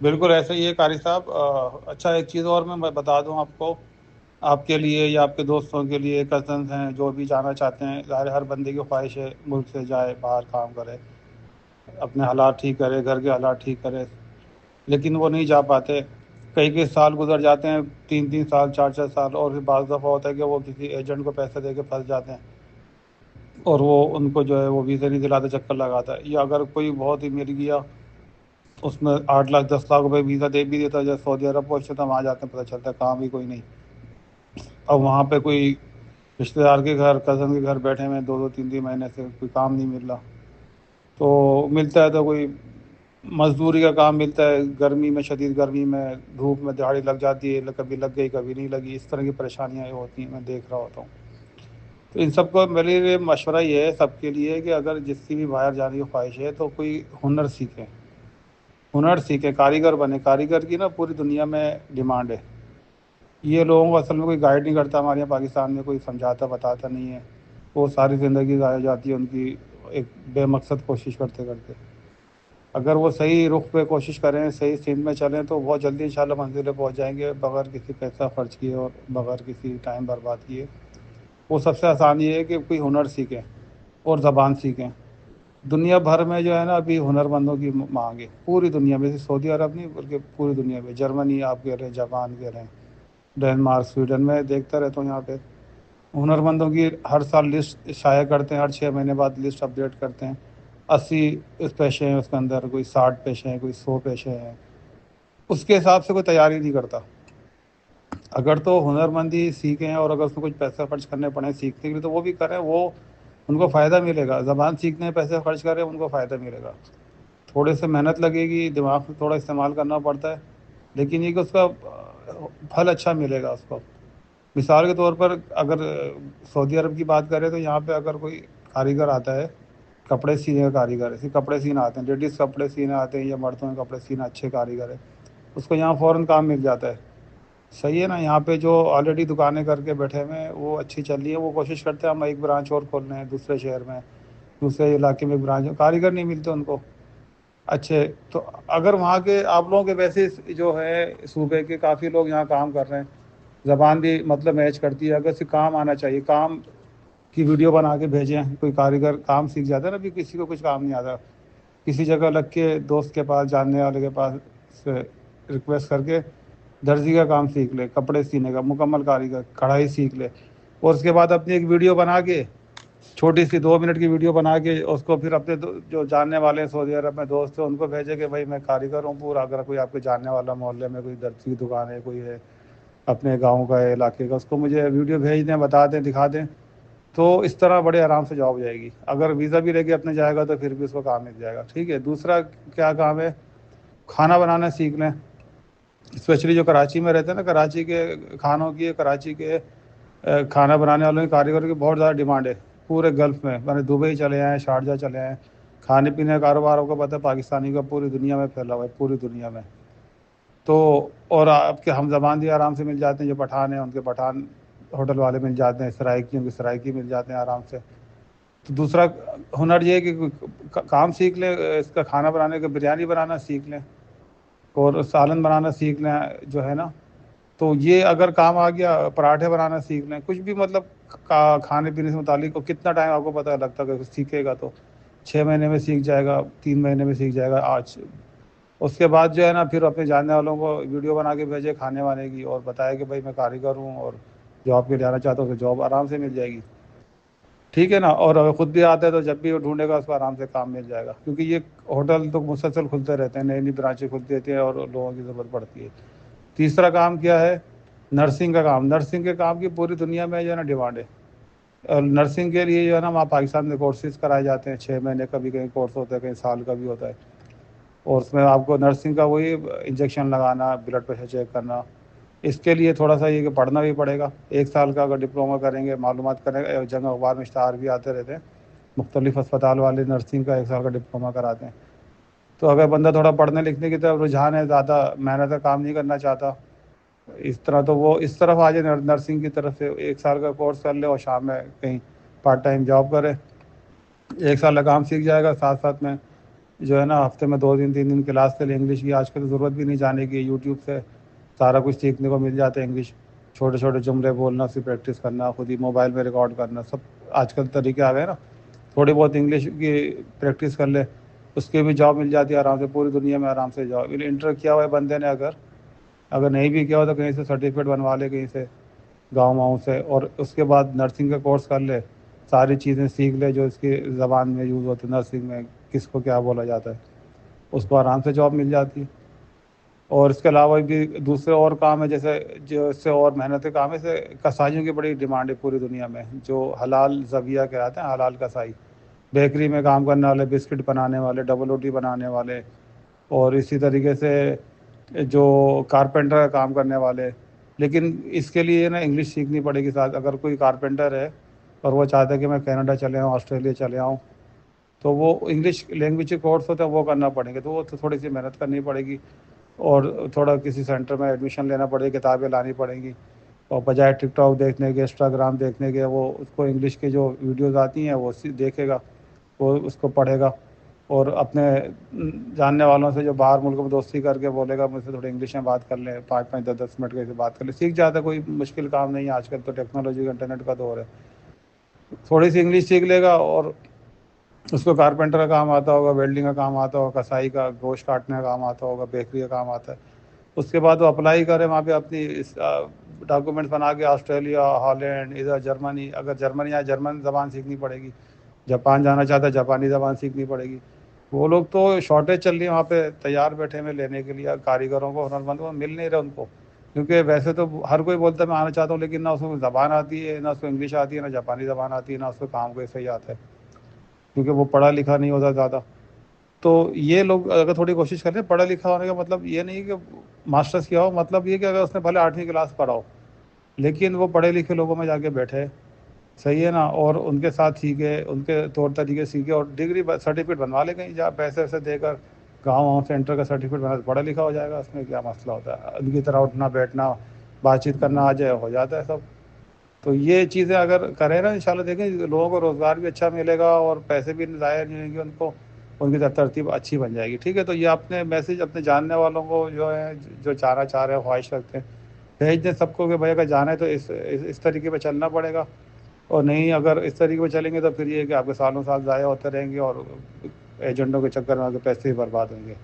بالکل ایسا ہی ہے قاری صاحب۔ اچھا ایک چیز اور میں بتا دوں آپ کو، آپ کے لیے یا آپ کے دوستوں کے لیے، کزنز ہیں جو بھی جانا چاہتے ہیں، ظاہر ہر بندے کی خواہش ہے ملک سے جائے، باہر کام کرے، اپنے حالات ٹھیک کرے، گھر کے حالات ٹھیک کرے، لیکن وہ نہیں جا پاتے۔ کئی کئی سال گزر جاتے ہیں، 3 3 سال، 4 4 سال، اور پھر بعض دفعہ ہوتا ہے کہ وہ کسی ایجنٹ کو پیسے دے کے پھنس جاتے ہیں، اور وہ ان کو جو ہے وہ ویزے نہیں دلاتے، چکر لگاتا ہے۔ یا اگر کوئی بہت ہی مل گیا، اس میں 8 لاکھ 10 لاکھ روپے ویزا دے بھی دیتا ہے، جیسے سعودی عرب پہنچتے تو وہاں جاتے ہیں پتہ چلتا ہے کام بھی کوئی نہیں، اب وہاں پہ کوئی رشتے دار کے گھر، کزن کے گھر بیٹھے ہوئے 2 2 3 3 مہینے سے کوئی کام نہیں مل رہا، تو ملتا ہے تو کوئی مزدوری کا کام ملتا ہے، گرمی میں، شدید گرمی میں، دھوپ میں دہاڑی لگ جاتی ہے، کبھی لگ گئی کبھی نہیں لگی، اس طرح کی پریشانیاں ہوتی ہیں، میں دیکھ رہا ہوتا ہوں۔ تو ان سب کو میرے لیے مشورہ یہ ہے سب کے لیے کہ اگر جس کی بھی باہر جانے کی خواہش ہے تو کوئی ہنر سیکھیں، ہنر سیکھیں، کاریگر بنے۔ کاریگر کی نا پوری دنیا میں ڈیمانڈ ہے۔ یہ لوگوں کو اصل میں کوئی گائیڈ نہیں کرتا، ہمارے یہاں پاکستان میں کوئی سمجھاتا بتاتا نہیں ہے، وہ ساری زندگی ضائع جاتی ہے ان کی ایک بے مقصد کوشش کرتے کرتے۔ اگر وہ صحیح رخ پہ کوشش کریں، صحیح سمت میں چلیں تو بہت جلدی انشاءاللہ منزل پہ پہنچ جائیں گے، بغیر کسی پیسہ خرچ کیے اور بغیر کسی ٹائم برباد کیے۔ وہ سب سے آسان یہ ہے کہ کوئی ہنر سیکھیں اور زبان سیکھیں۔ دنیا بھر میں جو ہے نا ابھی ہنرمندوں کی مانگ ہے، پوری دنیا میں، صرف سعودی عرب نہیں بلکہ پوری دنیا میں۔ جرمنی آپ کہہ رہے ہیں، جاپان کہہ رہے ہیں، ڈنمارک، سویڈن میں دیکھتا رہتا ہوں یہاں پہ ہنرمندوں کی ہر سال لسٹ شائع کرتے ہیں، ہر 6 مہینے بعد لسٹ اپڈیٹ کرتے ہیں۔ 80 اس پیشے ہیں، اس کے اندر کوئی 60 پیشے ہیں، کوئی 100 پیشے ہیں، اس کے حساب سے کوئی تیاری نہیں کرتا۔ اگر تو ہنرمندی سیکھیں اور اگر اس میں کچھ پیسہ خرچ کرنے پڑیں سیکھنے کے لیے تو وہ بھی کریں، وہ ان کو فائدہ ملے گا۔ زبان سیکھنے میں پیسے خرچ کریں، ان کو فائدہ ملے گا، تھوڑے سے محنت لگے گی، دماغ سے تھوڑا استعمال کرنا پڑتا ہے، لیکن یہ کہ اس کا پھل اچھا ملے گا اس کو۔ مثال کے طور پر اگر سعودی عرب کی بات کریں تو یہاں پہ اگر کوئی کاریگر آتا ہے، کپڑے سینے کا کاریگر ہے، کپڑے سینا آتے ہیں، لیڈیز کپڑے سینے آتے ہیں یا مردوں کے کپڑے سینا اچھے کاریگر ہے، اس کو یہاں فوراً کام مل جاتا ہے۔ صحیح ہے نا؟ یہاں پہ جو آلریڈی دکانیں کر کے بیٹھے ہوئے ہیں وہ اچھی چل رہی ہے، وہ کوشش کرتے ہیں ہم ایک برانچ اور کھول لیں دوسرے شہر میں، دوسرے علاقے میں برانچ، کاریگر نہیں ملتے ان کو اچھے۔ تو اگر وہاں کے آپ لوگوں کے ویسے جو ہے صوبے کے کافی لوگ یہاں کام کر رہے ہیں، زبان بھی مطلب میچ کرتی ہے، اگر سے کام آنا چاہیے، کام کی ویڈیو بنا کے بھیجیں، کوئی کاریگر کام سیکھ جاتا ہے نا، ابھی کسی کو کچھ کام نہیں آتا، کسی جگہ لگ کے دوست کے پاس، جاننے والے کے پاس سے ریکویسٹ کر کے درزی کا کام سیکھ لے، کپڑے سینے کا مکمل کاریگر، کڑھائی سیکھ لے، اور اس کے بعد اپنی ایک ویڈیو بنا کے، چھوٹی سی 2 منٹ کی ویڈیو بنا کے اس کو پھر اپنے جو جاننے والے ہیں سعودی عرب میں دوست ہیں ان کو بھیجے کہ بھائی میں کاریگر ہوں پورا، اگر کوئی آپ کے جاننے والا محلے میں کوئی درزی کی دکان ہے، کوئی ہے اپنے گاؤں کا ہے، علاقے کا، اس کو مجھے ویڈیو بھیج دیں، بتا دیں، دکھا دیں، تو اس طرح بڑے آرام سے جاب ہو جائے گی۔ اگر ویزا بھی لے کے اپنے جائے گا تو پھر بھی اس کو کام مل جائے گا، ٹھیک ہے۔ دوسرا کیا کام ہے؟ کھانا بنانا سیکھ لیں، اسپیشلی جو کراچی میں رہتے ہیں نا، کراچی کے کھانوں کی، کراچی کے کھانا بنانے والوں کی، کاریگروں کی بہت زیادہ ڈیمانڈ ہے پورے گلف میں، میں نے دبئی چلے آئے، شارجہ چلے آئے، کھانے پینے کا کاروبار آپ کو پتہ ہے پاکستانی کا پوری دنیا میں پھیلا ہوا ہے، پوری دنیا میں۔ تو اور آپ کے ہم زبان بھی آرام سے مل جاتے ہیں، جو پٹھان ہیں ان کے پٹھان ہوٹل والے مل جاتے ہیں، سرائکی ان کے سرائکی مل جاتے ہیں آرام سے۔ تو دوسرا ہنر یہ ہے کہ کام سیکھ لیں، اس کا کھانا بنانے کا، بریانی بنانا سیکھ لیں اور سالن بنانا سیکھ لیں، جو ہے نا۔ تو یہ اگر کام آ گیا، پراٹھے بنانا سیکھ لیں، کچھ بھی مطلب کھانے پینے سے متعلق، اور کتنا ٹائم آپ کو پتہ لگتا ہے کہ سیکھے گا تو 6 مہینے میں سیکھ جائے گا، 3 مہینے میں سیکھ جائے گا آج۔ اس کے بعد جو ہے نا پھر اپنے جاننے والوں کو ویڈیو بنا کے بھیجے کھانے وانے کی، اور بتائے کہ بھائی میں کاریگر ہوں اور جاب کے جانا چاہتا ہوں، تو جاب آرام سے مل جائے گی، ٹھیک ہے نا۔ اور اگر خود بھی آتا ہے تو جب بھی وہ ڈھونڈے گا اس کو آرام سے کام مل جائے گا، کیونکہ یہ ہوٹل تو مسلسل کھلتے رہتے ہیں، نئی نئی برانچیں کھلتی رہتی ہیں اور لوگوں کی ضرورت پڑتی ہے۔ تیسرا کام کیا ہے؟ نرسنگ کا کام۔ نرسنگ کے کام کی پوری دنیا میں جو ہے نا ڈیمانڈ ہے، اور نرسنگ کے لیے جو ہے نا وہاں پاکستان میں کورسز کرائے جاتے ہیں، 6 مہینے کا بھی کہیں کورس ہوتا ہے، کہیں سال کا بھی ہوتا ہے، اور اس میں آپ کو نرسنگ کا وہی انجیکشن لگانا، بلڈ پریشر چیک کرنا، اس کے لیے تھوڑا سا یہ کہ پڑھنا بھی پڑے گا۔ 1 سال کا اگر ڈپلومہ کریں گے، معلومات کریں گے، ایک جگہ اخبار میں اشتہار بھی آتے رہتے ہیں، مختلف اسپتال والے نرسنگ کا 1 سال کا ڈپلومہ کراتے ہیں۔ تو اگر بندہ تھوڑا پڑھنے لکھنے کی طرف رجحان ہے، زیادہ محنت کا کام نہیں کرنا چاہتا اس طرح، تو وہ اس طرف آ جائے، نرسنگ کی طرف سے 1 سال کا کورس کر لے اور شام میں کہیں پارٹ ٹائم جاب کرے، 1 سال کا کام سیکھ جائے گا ساتھ ساتھ میں، جو ہے نا ہفتے میں 2 دن 3 دن کلاس کے لیے انگلش کی آج کل تو ضرورت بھی نہیں جانے کی، یوٹیوب سے سارا کچھ سیکھنے کو مل جاتا ہے انگلش، چھوٹے چھوٹے جملے بولنا، اس کی پریکٹس کرنا، خود ہی موبائل میں ریکارڈ کرنا، سب آج کل طریقے آ گئے نا. تھوڑی بہت انگلش کی پریکٹس کر لے، اس کی بھی جاب مل جاتی ہے آرام سے، پوری دنیا میں آرام سے جاب. انٹر کیا ہوا ہے بندے نے، اگر نہیں بھی کیا ہو تو کہیں سے سرٹیفکیٹ بنوا لے کہیں سے گاؤں سے، اور اس کے بعد نرسنگ کا کورس کر لے، ساری چیزیں سیکھ لے جو اس کی زبان میں یوز ہوتی ہے نرسنگ میں، کس کو کیا بولا جاتا ہے، اس کو آرام سے جاب مل جاتی ہے. اور اس کے علاوہ بھی دوسرے اور کام ہے، جیسے جو اس سے اور محنت کے کام ہے، سے کسائیوں کی بڑی ڈیمانڈ ہے پوری دنیا میں، جو حلال زبیہ کہلاتے ہیں، حلال کسائی، بیکری میں کام کرنے والے، بسکٹ بنانے والے، ڈبل روٹی بنانے والے، اور اسی طریقے سے جو کارپینٹر کا کام کرنے والے. لیکن اس کے لیے نا انگلش سیکھنی پڑے گی ساتھ. اگر کوئی کارپینٹر ہے اور وہ چاہتا ہے کہ میں کینیڈا چلے آؤں، آسٹریلیا چلے آؤں، تو وہ انگلش لینگویج کے کورس ہوتے ہیں وہ کرنا پڑیں گے، تو وہ تو تھوڑی سی محنت کرنی پڑے گی، اور تھوڑا کسی سینٹر میں ایڈمیشن لینا پڑے گی، کتابیں لانی پڑیں گی، اور بجائے ٹک ٹاک دیکھنے کے، انسٹاگرام دیکھنے کے، وہ اس کو انگلش کی جو ویڈیوز آتی ہیں وہ دیکھے گا، وہ اس کو پڑھے گا، اور اپنے جاننے والوں سے جو باہر ملک میں دوستی کر کے بولے گا مجھ سے تھوڑی انگلش میں بات کر لیں، 5 5 10 10 منٹ کے سے بات کر لیں، سیکھ جاتا ہے. کوئی مشکل کام نہیں ہے، آج کل تو ٹیکنالوجی کا انٹرنیٹ کا دور ہے. تھوڑی سی انگلش سیکھ لے گا، اور اس کو کارپینٹر کا کام آتا ہوگا، ویلڈنگ کا کام آتا ہوگا، کسائی کا، گوشت کاٹنے کا کام آتا ہوگا، بیکری کا کام آتا ہے. اس کے بعد وہ اپلائی کرے وہاں پہ اپنی ڈاکومنٹس بنا کے، آسٹریلیا، ہالینڈ، ادھر جرمنی، اگر جرمنی یا جرمن زبان سیکھنی پڑے گی، جاپان جانا چاہتا ہے جاپانی زبان سیکھنی پڑے گی. وہ لوگ تو شارٹیج چل رہی ہے وہاں پہ، تیار بیٹھے میں لینے کے لیے کاریگروں کو، ہنرمندوں کو مل نہیں رہے ان کو، کیونکہ ویسے تو ہر کوئی بولتا ہے میں آنا چاہتا ہوں، لیکن نہ اس کو زبان آتی ہے، نہ اس کو انگلش آتی ہے، نہ جاپانی زبان آتی ہے، نہ اس کو کام کو صحیح آتا ہے، کیونکہ وہ پڑھا لکھا نہیں ہوتا زیادہ. تو یہ لوگ اگر تھوڑی کوشش کریں، پڑھا لکھا ہونے کا مطلب یہ نہیں کہ ماسٹرس کیا ہو، مطلب یہ کہ اگر اس نے بھلے 8ویں کلاس پڑھا ہو، لیکن وہ پڑھے لکھے لوگوں میں جا کے بیٹھے، صحیح ہے نا، اور ان کے ساتھ سیکھے، ان کے طور طریقے سیکھے، اور ڈگری سرٹیفکیٹ بنوا لے کہیں جا، پیسے ویسے دے کر گاؤں سے انٹر کا سرٹیفکیٹ بنا، پڑھا لکھا ہو جائے گا. اس میں کیا مسئلہ ہوتا ہے، ان کی طرح اٹھنا بیٹھنا بات چیت کرنا آ جائے، ہو جاتا ہے سب. تو یہ چیزیں اگر کریں نا انشاءاللہ، دیکھیں لوگوں کو روزگار بھی اچھا ملے گا، اور پیسے بھی ضائع نہیں ہوں گے ان کو، ان کی ترتیب اچھی بن جائے گی. ٹھیک ہے، تو یہ اپنے میسیج اپنے جاننے والوں کو جو ہے، جو چاہنا چاہ رہے ہیں، خواہش رکھتے ہیں، بھیج دیں سب کو کہ بھائی اگر جانا ہے تو اس طریقے پہ چلنا پڑے گا، اور نہیں اگر اس طریقے پہ چلیں گے تو پھر یہ کہ آپ کے سالوں سال ضائع ہوتے رہیں گے، اور ایجنٹوں کے چکر میں آپ کے پیسے ہی برباد ہوں گے.